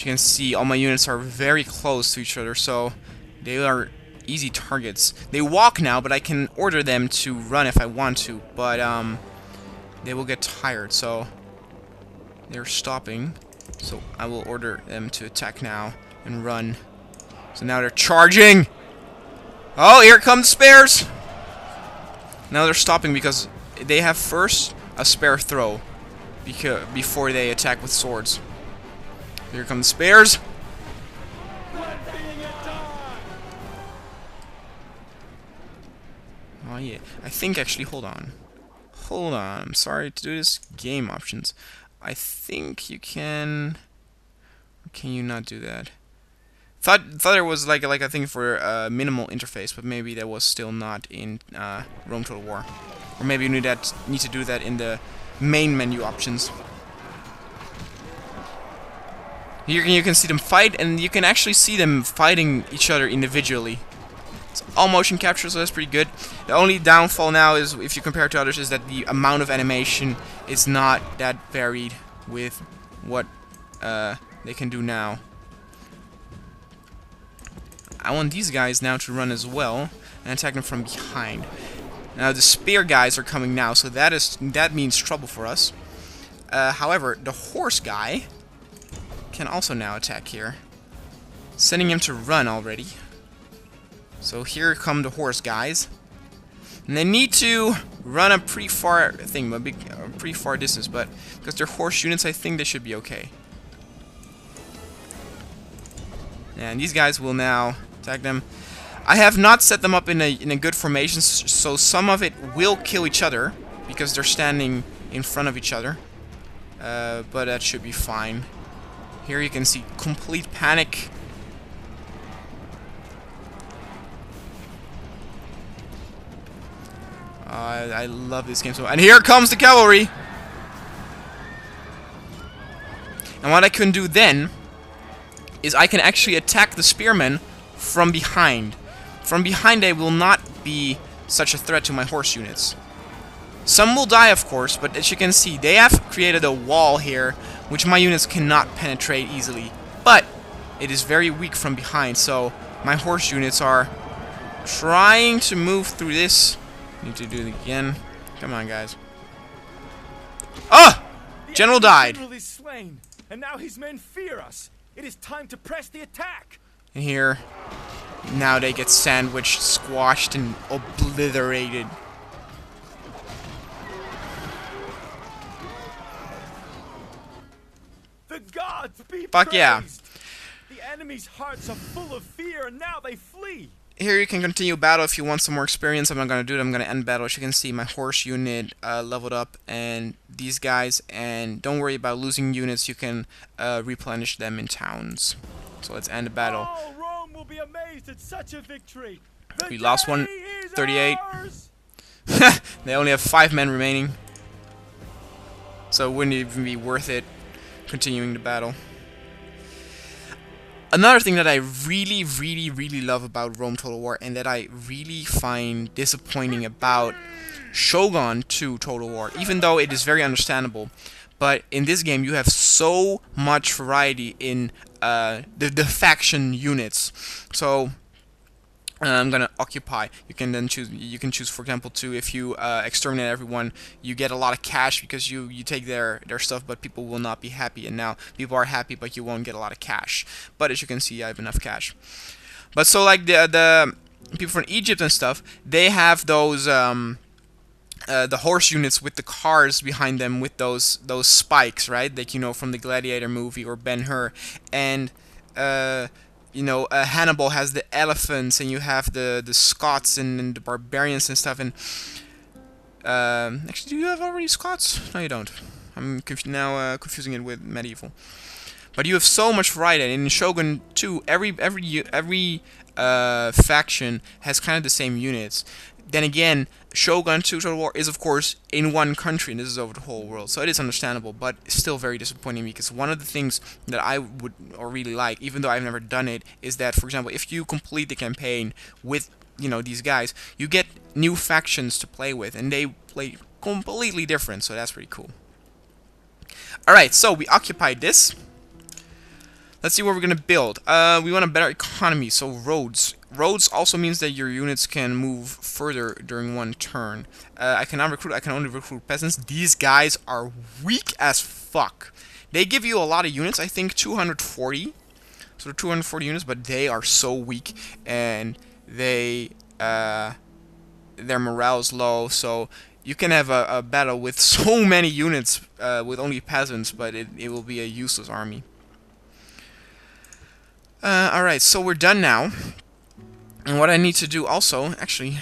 As you can see, all my units are very close to each other, so they are easy targets. They walk now, but I can order them to run if I want to, but they will get tired, so they're stopping. So I will order them to attack now and run. So now they're charging! Oh, here come the spares! Now they're stopping because they have first a spare throw before they attack with swords. Here come the spares! Oh yeah, I think actually, hold on, I'm sorry to do this, game options. I think you can, or can you not do that? Thought there was like a thing for minimal interface, but maybe that was still not in Rome Total War, or maybe you need to do that in the main menu options. Here you can see them fight, and you can actually see them fighting each other individually. It's all motion capture, so that's pretty good. The only downfall now is, if you compare it to others, is that the amount of animation is not that varied with what they can do now. I want these guys now to run as well and attack them from behind. Now the spear guys are coming now, so that means trouble for us. However, the horse guy can also now attack here, sending him to run already. So here come the horse guys, and they need to run a pretty far thing, pretty far distance, but because they're horse units, I think they should be okay. And these guys will now attack them. I have not set them up in a good formation, so some of it will kill each other because they're standing in front of each other. But that should be fine. Here you can see complete panic. I love this game so much. And here comes the cavalry! And what I can do then is I can actually attack the spearmen from behind. From behind they will not be such a threat to my horse units. Some will die, of course, but as you can see, they have created a wall here which my units cannot penetrate easily. But it is very weak from behind, so my horse units are trying to move through this. Need to do it again. Come on, guys. Ah! General died. General is slain, and now his men fear us. It is time to press the attack. And here, now they get sandwiched, squashed, and obliterated. The gods be Fuck praised. yeah. The enemy's hearts are full of fear, and now they flee. Here you can continue battle if you want some more experience. I'm not going to do it. I'm going to end battle. As you can see, my horse unit leveled up, and these guys, and don't worry about losing units. You can replenish them in towns. So let's end the battle. Oh, Rome will be amazed at such a victory. We lost one, 38. Ours. They only have 5 men remaining, so it wouldn't even be worth it continuing the battle. Another thing that I really love about Rome Total War, and that I really find disappointing about Shogun 2 Total War, even though it is very understandable, but in this game you have so much variety in the faction units. So I'm gonna occupy. You can then choose. You can choose, for example, to if you exterminate everyone, you get a lot of cash because you take their stuff, but people will not be happy. And now people are happy, but you won't get a lot of cash. But as you can see, I have enough cash. But so like the people from Egypt and stuff, they have those the horse units with the cars behind them with those spikes, right? Like, you know, from the Gladiator movie or Ben-Hur, and you know, Hannibal has the elephants, and you have the Scots and the barbarians and stuff. And actually, do you have already Scots? No, you don't. I'm now confusing it with medieval. But you have so much variety. And in Shogun 2, every faction has kind of the same units. Then again, Shogun 2 Total War is, of course, in one country, and this is over the whole world. So it is understandable, but it's still very disappointing, because one of the things that I would or really like, even though I've never done it, is that, for example, if you complete the campaign with, you know, these guys, you get new factions to play with, and they play completely different, so that's pretty cool. Alright, so we occupied this. Let's see what we're gonna build. We want a better economy, so roads. Roads also means that your units can move further during one turn. I cannot recruit. I can only recruit peasants. These guys are weak as fuck. They give you a lot of units. I think 240. So they're 240 units, but they are so weak, and their morale is low. So you can have a battle with so many units with only peasants, but it will be a useless army. Alright, so we're done now. And what I need to do also, actually...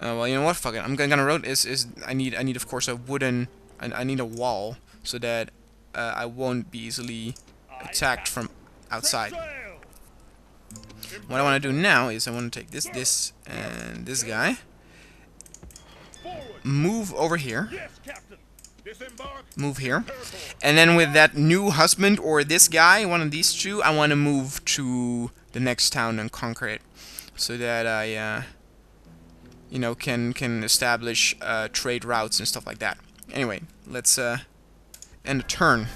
well, you know what? Fuck it. I'm gonna wrote is I need of course a wooden... I need a wall so that I won't be easily attacked from outside. What I want to do now is I want to take this, and this guy. Move over here. Move here. And then with that new husband or this guy, one of these two, I want to move to the next town and conquer it. So that I, you know, can establish trade routes and stuff like that. Anyway, let's end a turn.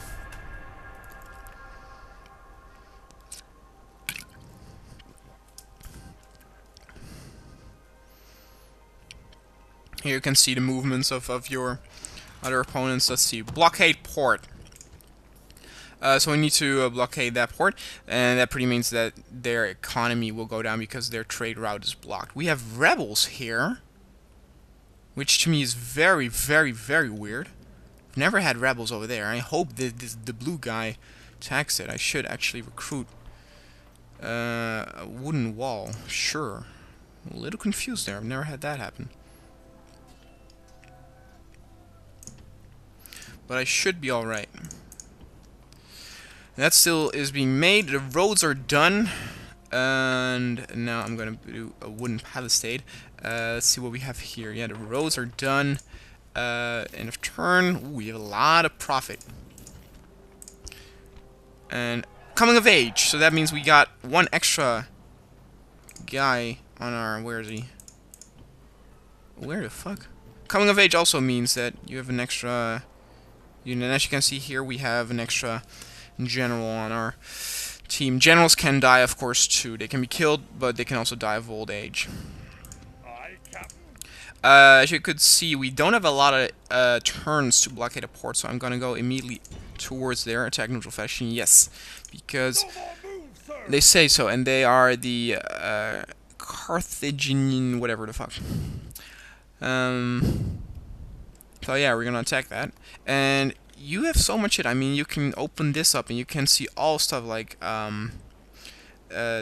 Here you can see the movements of your other opponents. Let's see. Blockade port. So we need to blockade that port, and that pretty means that their economy will go down because their trade route is blocked. We have rebels here, which to me is very, very, very weird. I've never had rebels over there. I hope that the blue guy attacks it. I should actually recruit a wooden wall. Sure. I'm a little confused there. I've never had that happen. But I should be alright. That still is being made. The roads are done. And now I'm going to do a wooden palisade. Let's see what we have here. Yeah, the roads are done. End of turn. Ooh, we have a lot of profit. And coming of age. So that means we got one extra guy on our... Where is he? Where the fuck? Coming of age also means that you have an extra... And as you can see here, we have an extra general on our team. Generals can die, of course, too. They can be killed, but they can also die of old age. As you could see, we don't have a lot of turns to blockade a port, so I'm gonna go immediately towards there. Attack neutral faction, yes, because they say so, and they are the Carthaginian, whatever the fuck. So yeah, we're gonna attack that. And you have so much shit. I mean, you can open this up and you can see all stuff like the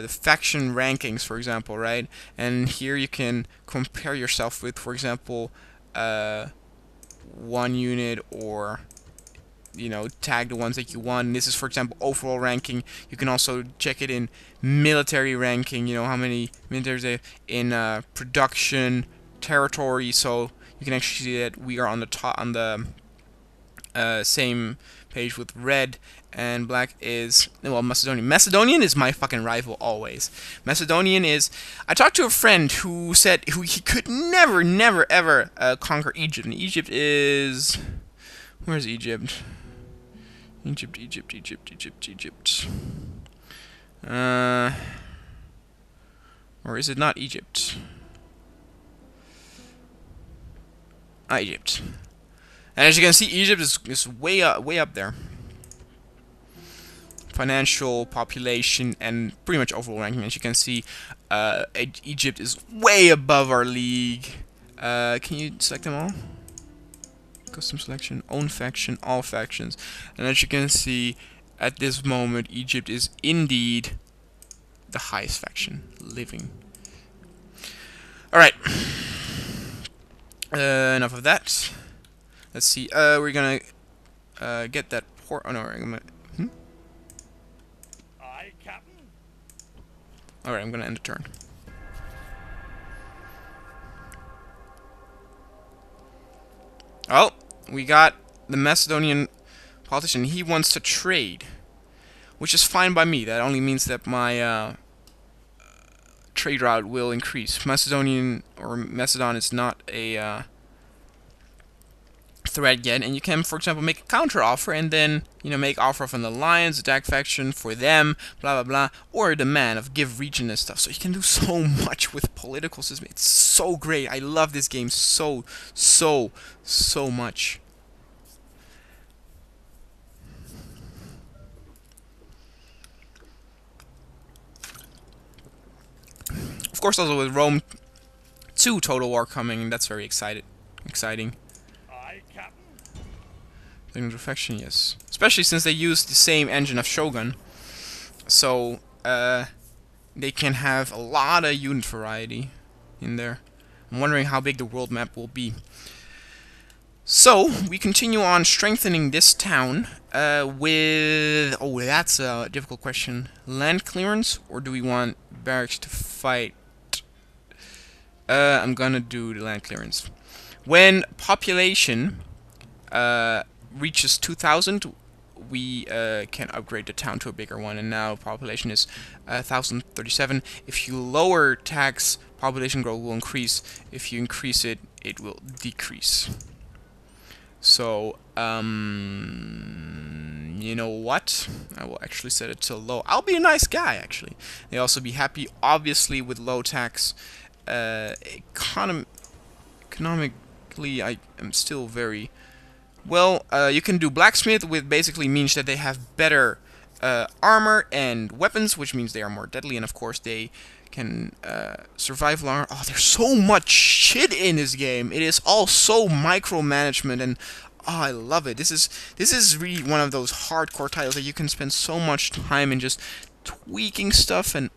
faction rankings, for example, right? And here you can compare yourself with, for example, one unit, or you know, tag the ones that you want. This is, for example, overall ranking. You can also check it in military ranking. You know how many militaries they have in production, territory. So you can actually see that we are on the top, on the same page with red, and black is, well, Macedonian. Macedonian is my fucking rival always. Macedonian is... I talked to a friend who said he could never, ever conquer Egypt. And Egypt is... Where's Egypt? Egypt. Or is it not Egypt? Egypt. And as you can see, Egypt is way up there. Financial, population, and pretty much overall ranking. As you can see, Egypt is way above our league. Can you select them all? Custom selection, own faction, all factions. And as you can see, at this moment, Egypt is indeed the highest faction living. Alright. Enough of that. Let's see. We're gonna get that port. Oh no, we're gonna. Aye, Captain. Alright, I'm gonna end the turn. Oh, we got the Macedonian politician. He wants to trade, which is fine by me. That only means that my trade route will increase. Macedon is not a threat yet, and you can, for example, make a counter offer and then, make offer of an alliance, attack faction for them, blah blah blah, or a demand of give region and stuff. So you can do so much with political system. It's so great. I love this game so much. Of course, also with Rome 2 Total War coming, that's very exciting. Aye, Captain. Infection, yes. Especially since they use the same engine of Shogun. So, they can have a lot of unit variety in there. I'm wondering how big the world map will be. So, we continue on strengthening this town with... Oh, that's a difficult question. Land clearance, or do we want barracks to fight? I'm gonna do the land clearance. When population reaches 2,000, we can upgrade the town to a bigger one, and now population is 1,037. If you lower tax, population growth will increase. If you increase it, it will decrease. So, you know what? I will actually set it to low. I'll be a nice guy, actually. They also be happy, obviously, with low tax. Economically, I am still very... Well, you can do blacksmith, which basically means that they have better armor and weapons, which means they are more deadly, and of course they can survive longer. Oh, there's so much shit in this game. It is all so micromanagement, and oh, I love it. This is really one of those hardcore titles that you can spend so much time in just tweaking stuff, and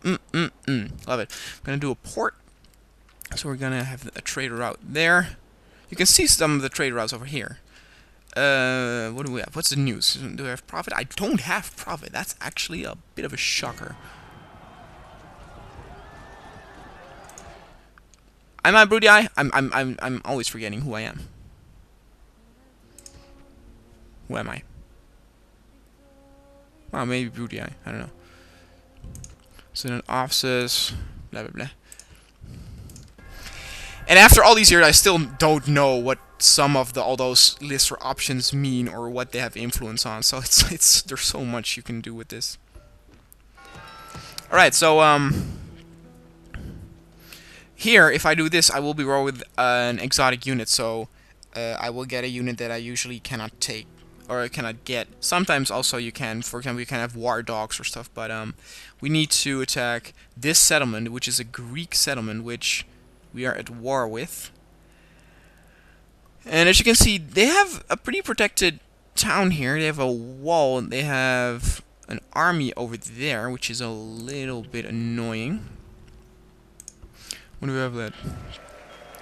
love it. I'm gonna do a port, so we're gonna have a trade route there. You can see some of the trade routes over here. What do we have? What's the news? Do we have profit? I don't have profit. That's actually a bit of a shocker. Am I Broody Eye? I'm always forgetting who I am. Who am I? Well, maybe Broody Eye. I don't know. So then offices, blah blah blah. And after all these years, I still don't know what some of all those lists or options mean, or what they have influence on. So there's so much you can do with this. All right, so here, if I do this, I will be roll with an exotic unit. So I will get a unit that I usually cannot take or cannot get. Sometimes also you can. For example, you can have war dogs or stuff. But we need to attack this settlement, which is a Greek settlement, which we are at war with. And as you can see, they have a pretty protected town here. They have a wall, and they have an army over there, which is a little bit annoying. What do we have left?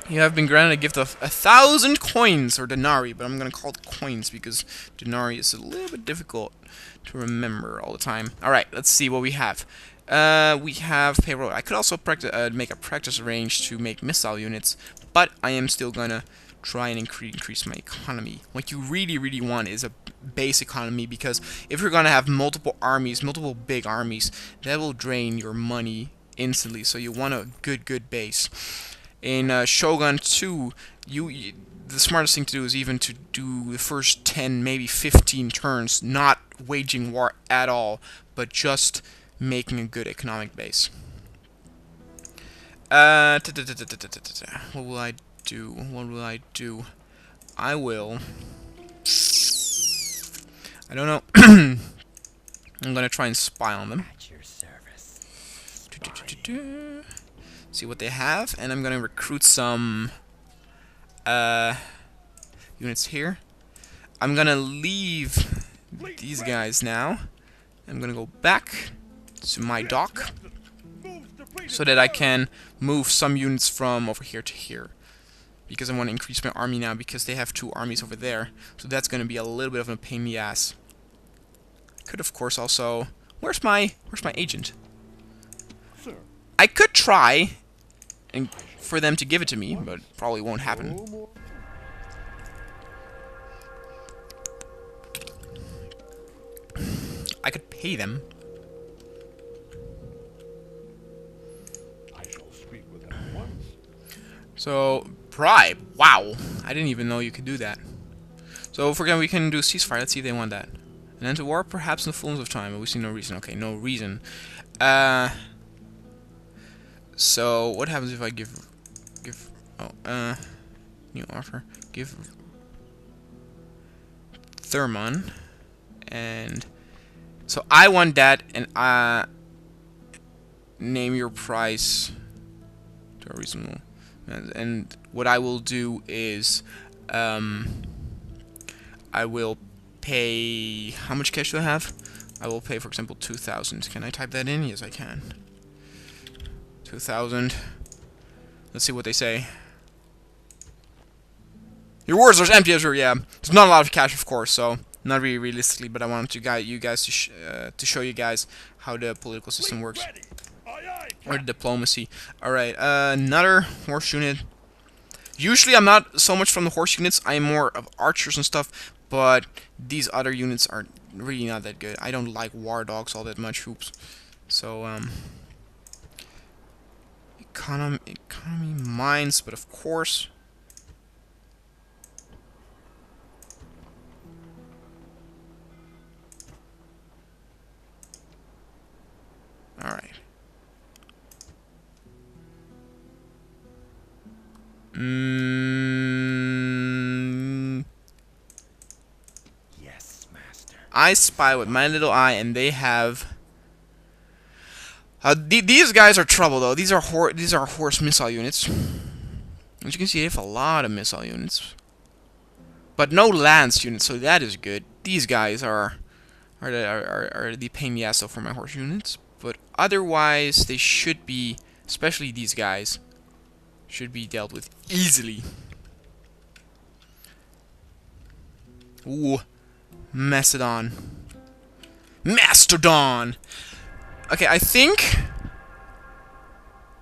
You have been granted a gift of 1,000 coins, or denarii, but I'm going to call it coins because denarii is a little bit difficult to remember all the time. Alright, let's see what we have. We have payroll. I could also make a practice range to make missile units, but I am still gonna try and increase my economy. What you really want is a base economy, because if you're gonna have multiple armies, multiple big armies, that will drain your money instantly. So you want a good base. In Shogun 2, the smartest thing to do is even to do the first 10, maybe 15 turns, not waging war at all, but just making a good economic base. What will I do? What will I do? I will... I don't know. I'm gonna try and spy on them. At your service. See what they have, and I'm gonna recruit some units here. I'm gonna leave these guys now. I'm gonna go back to my dock so that I can move some units from over here to here, because I want to increase my army now, because they have 2 armies over there, so that's going to be a little bit of a pain in the ass. Could of course also... where's my agent? Sir. I could try and for them to give it to me, but probably won't happen. I could pay them. So, bribe. Wow. I didn't even know you could do that. So for example, we can do ceasefire. Let's see if they want that. An end to war, perhaps in the fullness of time, but we see no reason. Okay, no reason. So what happens if I give new offer, give Thermon, and so I want that, and name your price to a reasonable, and what I will do is I will pay, how much cash do I have? I will pay, for example, 2,000. Can I type that in? Yes, I can. 2,000. Let's see what they say. Your words are empty, Azure. Yeah, there's not a lot of cash, of course, so not really realistically. But I wanted to guide you guys to show you guys how the political system works, or the diplomacy. All right, another horse unit. Usually, I'm not so much from the horse units. I'm more of archers and stuff. But these other units are really not that good. I don't like war dogs all that much. Oops. So economy mines, but of course. All right. Yes, master. I spy with my little eye, and they have. These guys are trouble though. These are horse missile units. As you can see, they have a lot of missile units, but no lance units, so that is good. These guys are the pain in the ass though for my horse units, but otherwise they should be, especially these guys, should be dealt with easily. Ooh, Mastodon. Okay, I think.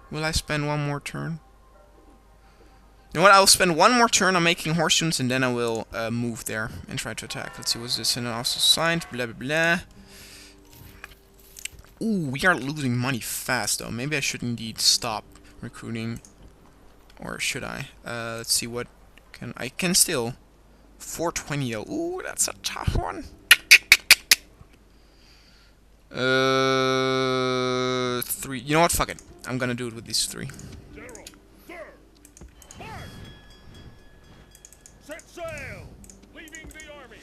Will I spend one more turn? You know what? I'll spend one more turn on making horse units, and then I will move there and try to attack. Let's see, what's this? And also signed. Blah blah blah. Ooh, we are losing money fast though. Maybe I should indeed stop recruiting, or should I? Let's see what I can still. 420 though. Ooh, that's a tough one. 3. You know what? Fuck it. I'm gonna do it with these 3. General, sir, march! Set sail, leaving the army.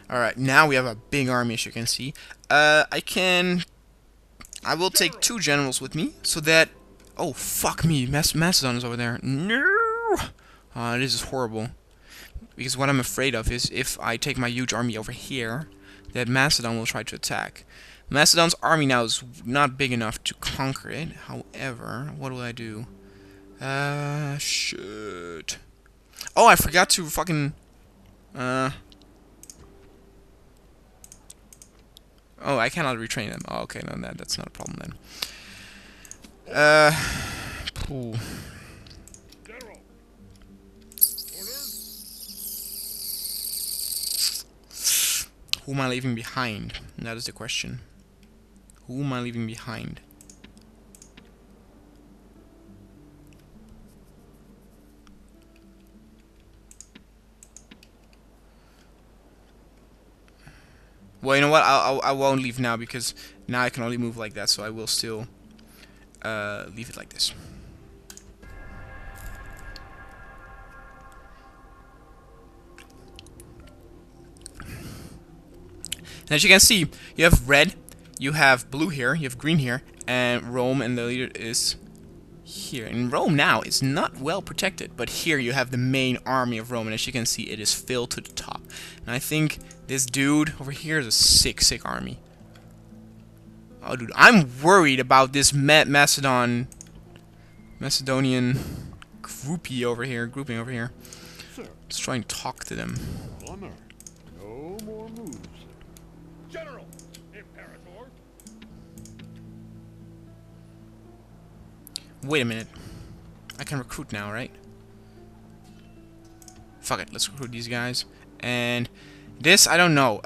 All right, now we have a big army, as you can see. I will take 2 generals with me, so that. Oh fuck me, Macedon is over there. No. This is horrible. Because what I'm afraid of is if I take my huge army over here, that Macedon will try to attack. Macedon's army now is not big enough to conquer it. However, what will I do? Shit. Oh, I forgot to fucking... Oh, I cannot retrain them. Oh, okay, no, that's not a problem then. Ooh. General, Who am I leaving behind? That is the question. Who am I leaving behind? Well, you know what? I won't leave now because now I can only move like that. So I will still leave it like this. And as you can see, you have red, you have blue here, you have green here, and Rome, and the leader is here. And Rome now is not well protected, but here you have the main army of Rome, and as you can see, it is filled to the top. And I think this dude over here is a sick army. Oh, dude, I'm worried about this Macedonian grouping over here. Sir, Let's try and talk to them. honor. No more moves. General, Imperator. Wait a minute. I can recruit now, right? Fuck it, let's recruit these guys. And this, I don't know.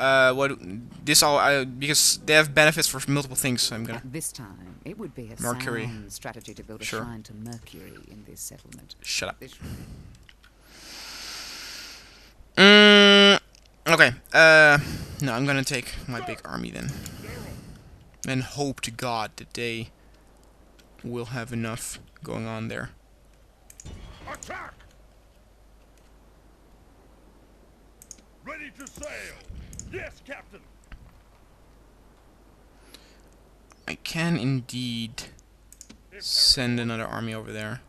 Because they have benefits for multiple things, so I'm gonna... This time, it would be a Mercury. sound strategy to build a Sure. shrine to Mercury in this settlement. Shut up. This Okay, no, I'm gonna take my big army then. And hope to God that they will have enough going on there. Attack! Ready to sail! Yes, Captain! I can indeed send another army over there.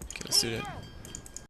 Okay, let's do that.